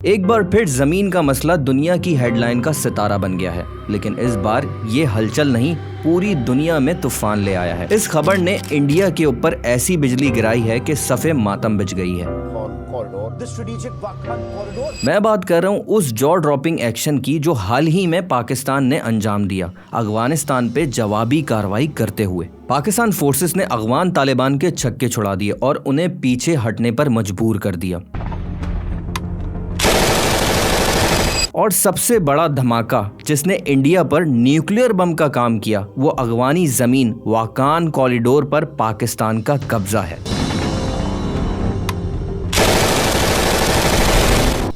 एक बार फिर जमीन का मसला दुनिया की हेडलाइन का सितारा बन गया है, लेकिन इस बार ये हलचल नहीं पूरी दुनिया में तूफान ले आया है। इस खबर ने इंडिया के ऊपर ऐसी बिजली गिराई है कि सफ़े मातम बिछ गई है। मैं बात कर रहा हूँ उस जॉ ड्रॉपिंग एक्शन की जो हाल ही में पाकिस्तान ने अंजाम दिया, अफगानिस्तान पे जवाबी कार्रवाई करते हुए। पाकिस्तान फोर्सेस ने अफगान तालिबान के छक्के छुड़ा दिए और उन्हें पीछे हटने पर मजबूर कर दिया। और सबसे बड़ा धमाका जिसने इंडिया पर न्यूक्लियर बम का काम किया, वो अफगानी जमीन वाकान कॉरिडोर पर पाकिस्तान का कब्जा है।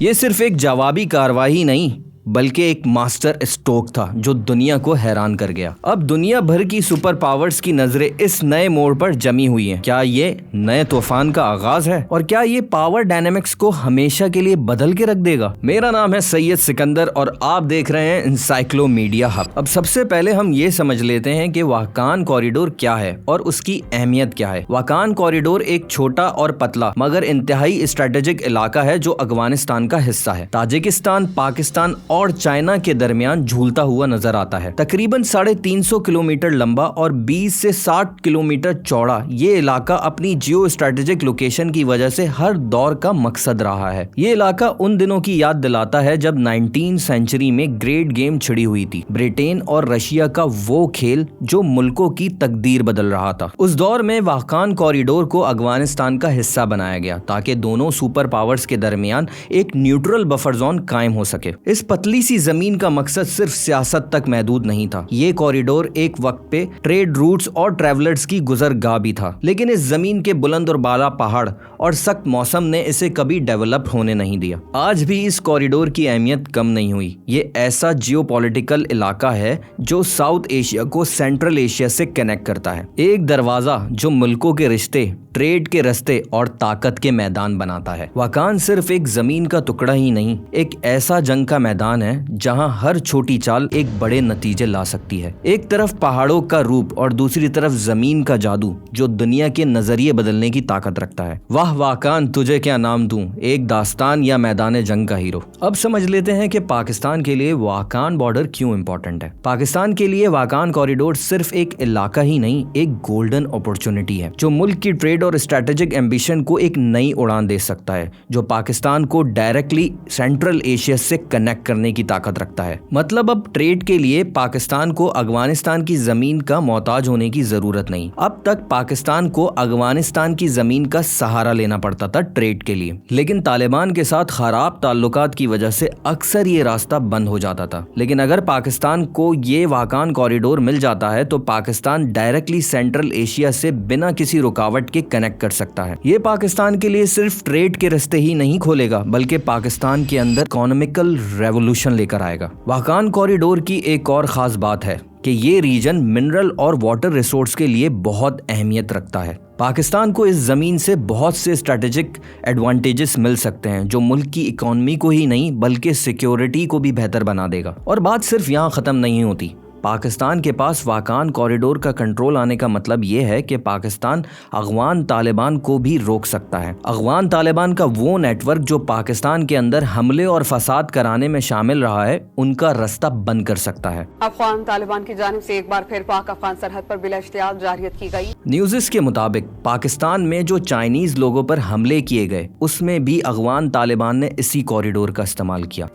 ये सिर्फ एक जवाबी कार्रवाई नहीं बल्कि एक मास्टर स्ट्रोक था जो दुनिया को हैरान कर गया। अब दुनिया भर की सुपर पावर्स की नजरें इस नए मोड़ पर जमी हुई हैं। क्या ये नए तूफान का आगाज है और क्या ये पावर डायनेमिक्स को हमेशा के लिए बदल के रख देगा? मेरा नाम है सैयद सिकंदर और आप देख रहे हैं एनसाइक्लोमीडिया हब। अब सबसे पहले हम ये समझ लेते हैं कि वाकान कॉरिडोर क्या है और उसकी अहमियत क्या है। वाकान कॉरिडोर एक छोटा और पतला मगर इंतहाई स्ट्रेटेजिक इलाका है जो अफगानिस्तान का हिस्सा है। ताजिकिस्तान, पाकिस्तान और चाइना के दरमियान झूलता हुआ नजर आता है। तकरीबन 350 किलोमीटर लंबा और 20 से 60 किलोमीटर चौड़ा ये इलाका अपनी जियो स्ट्रेटेजिक लोकेशन की वजह से हर दौर का मकसद रहा है। ये इलाका उन दिनों की याद दिलाता है जब 19वीं सेंचुरी में ग्रेट गेम छिड़ी हुई थी, ब्रिटेन और रशिया का वो खेल जो मुल्कों की तकदीर बदल रहा था। उस दौर में वाकान कॉरिडोर को अफगानिस्तान का हिस्सा बनाया गया ताकि दोनों सुपर पावर्स के दरमियान एक न्यूट्रल बफर जोन कायम हो सके। इस पतली सी जमीन का मकसद सिर्फ सियासत तक महदूद नहीं था। ये कॉरिडोर एक वक्त पे ट्रेड रूट्स और ट्रैवलर्स की गुजरगाह भी था, लेकिन इस जमीन के बुलंद और बाला पहाड़ और सख्त मौसम ने इसे कभी डेवलप होने नहीं दिया। आज भी इस कॉरिडोर की अहमियत कम नहीं हुई। ये ऐसा जियोपॉलिटिकल इलाका है जो साउथ एशिया को सेंट्रल एशिया से कनेक्ट करता है। एक दरवाजा जो मुल्कों के रिश्ते, ट्रेड के रास्ते और ताकत के मैदान बनाता है। वाकान सिर्फ एक जमीन का टुकड़ा ही नहीं, एक ऐसा जंग का मैदान है जहां हर छोटी चाल एक बड़े नतीजे ला सकती है। एक तरफ पहाड़ों का रूप और दूसरी तरफ जमीन का जादू जो दुनिया के नजरिए बदलने की ताकत रखता है। वाह वाकान, तुझे क्या नाम दूं, एक दास्तान या मैदान जंग का हीरो। अब समझ लेते हैं कि पाकिस्तान के लिए वाकान बॉर्डर क्यों इंपॉर्टेंट है। पाकिस्तान के लिए वाकान कॉरिडोर सिर्फ एक इलाका ही नहीं, एक गोल्डन अपॉर्चुनिटी है जो मुल्क की ट्रेड और स्ट्रेटेजिक एम्बिशन को एक नई उड़ान दे सकता है, जो पाकिस्तान को डायरेक्टली सेंट्रल एशिया से कनेक्ट करने की ताकत रखता है। मतलब अब ट्रेड के लिए पाकिस्तान को अफगानिस्तान की जमीन का मोहताज होने की जरूरत नहीं। अब तक पाकिस्तान को अफगानिस्तान की जमीन का सहारा लेना पड़ता था ट्रेड के लिए, लेकिन तालिबान के साथ खराब ताल्लुकात की वजह से अक्सर ये रास्ता बंद हो जाता था। लेकिन अगर पाकिस्तान को ये वाकान कॉरिडोर मिल जाता है तो पाकिस्तान डायरेक्टली सेंट्रल एशिया से बिना किसी रुकावट के कनेक्ट कर सकता है। ये पाकिस्तान के लिए सिर्फ ट्रेड के रास्ते ही नहीं खोलेगा बल्कि पाकिस्तान के अंदर इकोनॉमिकल रेवोल्यूशन लेकर आएगा। वाकान कॉरिडोर की एक और खास बात है कि ये रीजन मिनरल और वाटर रिसोर्स के लिए बहुत अहमियत रखता है। पाकिस्तान को इस जमीन से बहुत से स्ट्रेटेजिक एडवांटेजेस मिल सकते हैं जो मुल्क की इकोनॉमी को ही नहीं बल्कि सिक्योरिटी को भी बेहतर बना देगा। और बात सिर्फ यहाँ खत्म नहीं होती। पाकिस्तान के पास वाकान कॉरिडोर का कंट्रोल आने का मतलब ये है कि पाकिस्तान अफगान तालिबान को भी रोक सकता है। अफगान तालिबान का वो नेटवर्क जो पाकिस्तान के अंदर हमले और फसाद कराने में शामिल रहा है, उनका रास्ता बंद कर सकता है। अफगान तालिबान की जानिब से एक बार फिर पाक अफगान सरहद पर बिला इश्तियाल जारियत की गई। न्यूज़ के मुताबिक पाकिस्तान में जो चाइनीज लोगों पर हमले किए गए उसमें भी अफगान तालिबान ने इसी कॉरिडोर का इस्तेमाल किया।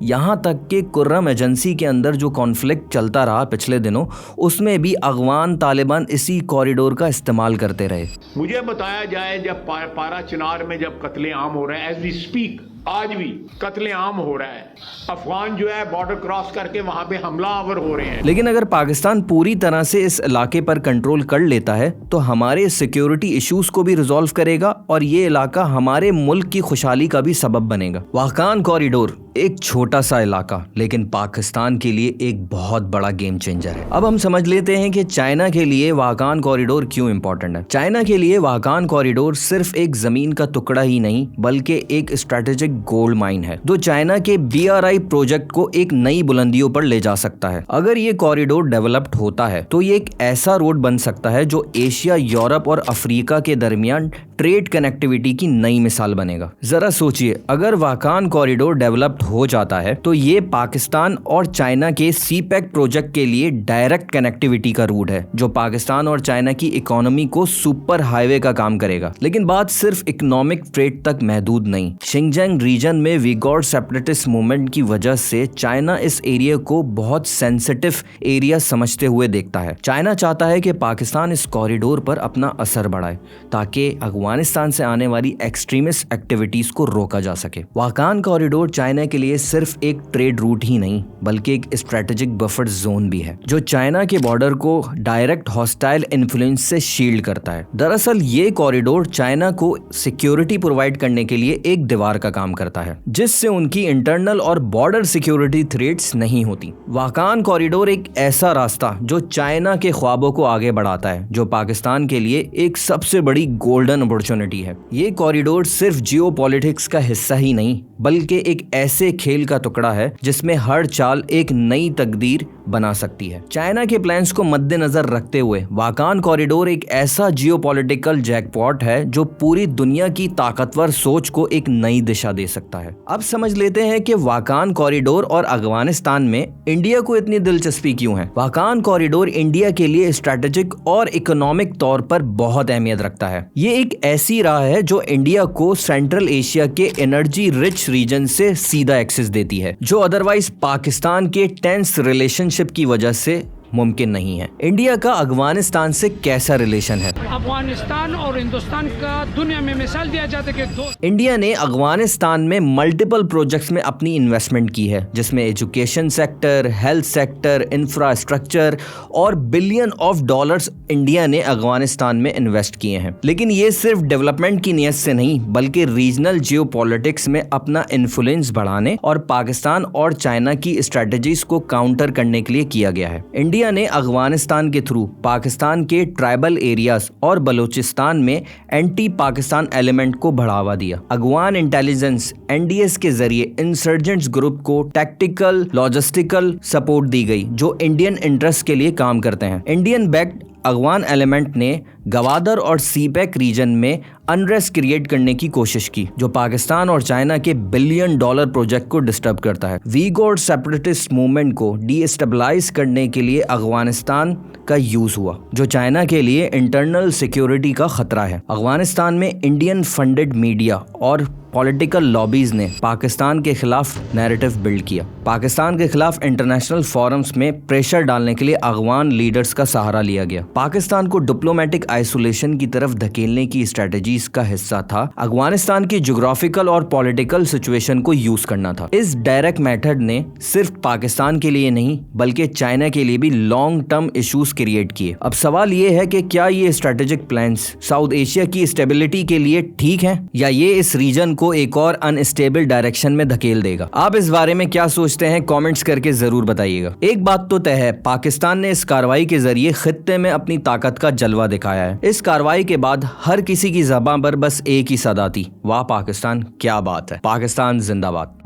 यहाँ तक कि कुर्रम एजेंसी के अंदर जो कॉन्फ्लिक्ट चलता रहा पिछले दिनों, उसमें भी अफगान तालिबान इसी कॉरिडोर का इस्तेमाल करते रहे। मुझे बताया जाए जब पारा चिनार में जब कत्लेआम हो रहे हैं, एज वी स्पीक आज भी कत्लेआम हो रहा है, अफगान जो है बॉर्डर क्रॉस करके वहां पे हमलावर हो रहे हैं। लेकिन अगर पाकिस्तान पूरी तरह से इस इलाके पर कंट्रोल कर लेता है तो हमारे सिक्योरिटी इश्यूज को भी रिजॉल्व करेगा और ये इलाका हमारे मुल्क की खुशहाली का भी सबब बनेगा। वाकान कॉरिडोर एक छोटा सा इलाका लेकिन पाकिस्तान के लिए एक बहुत बड़ा गेम चेंजर है। अब हम समझ लेते हैं कि चाइना के लिए वाकान कॉरिडोर क्यों इंपॉर्टेंट है। चाइना के लिए वाकान कॉरिडोर सिर्फ एक जमीन का टुकड़ा ही नहीं बल्कि एक स्ट्रेटेजिक स्ट्रेटेजिक गोल्ड माइन है जो चाइना के BRI प्रोजेक्ट को एक नई बुलंदियों पर ले जा सकता है। अगर ये कॉरिडोर डेवलप्ड होता है तो ये एक ऐसा रोड बन सकता है जो एशिया, यूरोप और अफ्रीका के दरमियान ट्रेड कनेक्टिविटी की नई मिसाल बनेगा। जरा सोचिए, अगर वाकान कॉरिडोर डेवलप्ड हो जाता है तो ये पाकिस्तान और चाइना के CPEC प्रोजेक्ट के लिए डायरेक्ट कनेक्टिविटी का रूट है जो पाकिस्तान और चाइना की इकोनॉमी को सुपर हाईवे का काम करेगा। लेकिन बात सिर्फ इकोनॉमिक ट्रेड तक महदूद नहीं। शिंगजांग रीजन में विगोर सेपरेटिस्ट मूवमेंट की वजह से चाइना इस एरिया को बहुत सेंसिटिव एरिया समझते हुए देखता है। चाइना चाहता है कि पाकिस्तान इस कॉरिडोर पर अपना असर बढ़ाए ताकि अफगानिस्तान से आने वाली एक्सट्रीमिस्ट एक्टिविटीज को रोका जा सके। वाकान कॉरिडोर चाइना के लिए सिर्फ एक ट्रेड रूट ही नहीं बल्कि एक स्ट्रेटेजिक बफर जोन भी है जो चाइना के बॉर्डर को डायरेक्ट हॉस्टाइल इन्फ्लुएंस से शील्ड करता है। दरअसल ये कॉरिडोर चाइना को सिक्योरिटी प्रोवाइड करने के लिए एक दीवार का काम करता है जिससे उनकी इंटरनल और बॉर्डर सिक्योरिटी थ्रेट्स नहीं होती। वाकान कॉरिडोर एक ऐसा रास्ता जो चाइना के ख्वाबों को आगे बढ़ाता है जो पाकिस्तान के लिए एक सबसे बड़ी गोल्डन अपॉर्चुनिटी है। ये कॉरिडोर सिर्फ जियोपॉलिटिक्स का हिस्सा ही नहीं बल्कि एक ऐसे खेल का टुकड़ा है जिसमें हर चाल एक नई तकदीर बना सकती है। चाइना के प्लान्स को मद्देनजर रखते हुए वाकान कॉरिडोर एक ऐसा जियोपॉलिटिकल जैकपॉट है जो पूरी दुनिया की ताकतवर सोच को एक नई दिशा दे सकता है। अब समझ लेते हैं कि वाकान कॉरिडोर और अफगानिस्तान में इंडिया को इतनी दिलचस्पी क्यों है। वाकान कॉरिडोर इंडिया के लिए स्ट्रेटेजिक और इकोनॉमिक तौर पर बहुत अहमियत रखता है। ये एक ऐसी राह है जो इंडिया को सेंट्रल एशिया के एनर्जी रिच रीजन से सीधा एक्सेस देती है जो अदरवाइज पाकिस्तान के टेंस रिलेशनशिप की वजह से मुमकिन नहीं है। इंडिया का अफगानिस्तान से कैसा रिलेशन है? अफगानिस्तान और हिंदुस्तान का दुनिया में मिसाल दिया जाता है कि इंडिया ने अफगानिस्तान में मल्टीपल प्रोजेक्ट्स में अपनी इन्वेस्टमेंट की है जिसमें education sector, health sector, infrastructure और बिलियन ऑफ डॉलर्स इंडिया ने अफगानिस्तान में इन्वेस्ट किए हैं। लेकिन ये सिर्फ डेवलपमेंट की नीयत से नहीं बल्कि रीजनल जियोपॉलिटिक्स में अपना इन्फ्लुएंस बढ़ाने और पाकिस्तान और चाइना की स्ट्रेटजीज को काउंटर करने के लिए किया गया है। इंडिया ने अफगानिस्तान के थ्रू पाकिस्तान के ट्राइबल एरियाज और बलूचिस्तान में एंटी पाकिस्तान एलिमेंट को बढ़ावा दिया। अफगान इंटेलिजेंस NDS के जरिए इंसर्जेंट्स ग्रुप को टैक्टिकल, लॉजिस्टिकल सपोर्ट दी गई जो इंडियन इंटरेस्ट के लिए काम करते हैं। इंडियन बैक्ड अफगान एलिमेंट ने गवादर और CPEC रीजन में अनरेस्ट क्रिएट करने की कोशिश की जो पाकिस्तान और चाइना के बिलियन डॉलर प्रोजेक्ट को डिस्टर्ब करता है। वीगोर सेपरेटिस्ट मूवमेंट को डीस्टेबलाइज करने के लिए अफगानिस्तान का यूज हुआ जो चाइना के लिए इंटरनल सिक्योरिटी का खतरा है। अफगानिस्तान में इंडियन फंडेड मीडिया और पॉलिटिकल लॉबीज ने पाकिस्तान के खिलाफ नैरेटिव बिल्ड किया। पाकिस्तान के खिलाफ इंटरनेशनल फोरम्स में प्रेशर डालने के लिए अफगान लीडर्स का सहारा लिया गया। पाकिस्तान को डिप्लोमेटिक आइसोलेशन की तरफ धकेलने की स्ट्रेटजीज का हिस्सा था अफगानिस्तान की ज्योग्राफिकल और पॉलिटिकल सिचुएशन को यूज करना था। इस डायरेक्ट मेथड ने सिर्फ पाकिस्तान के लिए नहीं बल्कि चाइना के लिए भी लॉन्ग टर्म इश्यूज क्रिएट किए। अब सवाल ये है कि क्या ये स्ट्रेटेजिक प्लान्स साउथ एशिया की स्टेबिलिटी के लिए ठीक है या ये इस रीजन को एक और अनस्टेबल डायरेक्शन में धकेल देगा। आप इस बारे में क्या सोचते हैं? कमेंट्स करके जरूर बताइएगा। एक बात तो तय है, पाकिस्तान ने इस कार्रवाई के जरिए खित्ते में अपनी ताकत का जलवा दिखाया है। इस कार्रवाई के बाद हर किसी की ज़बान पर बस एक ही सदा थी, वाह पाकिस्तान, क्या बात है, पाकिस्तान जिंदाबाद।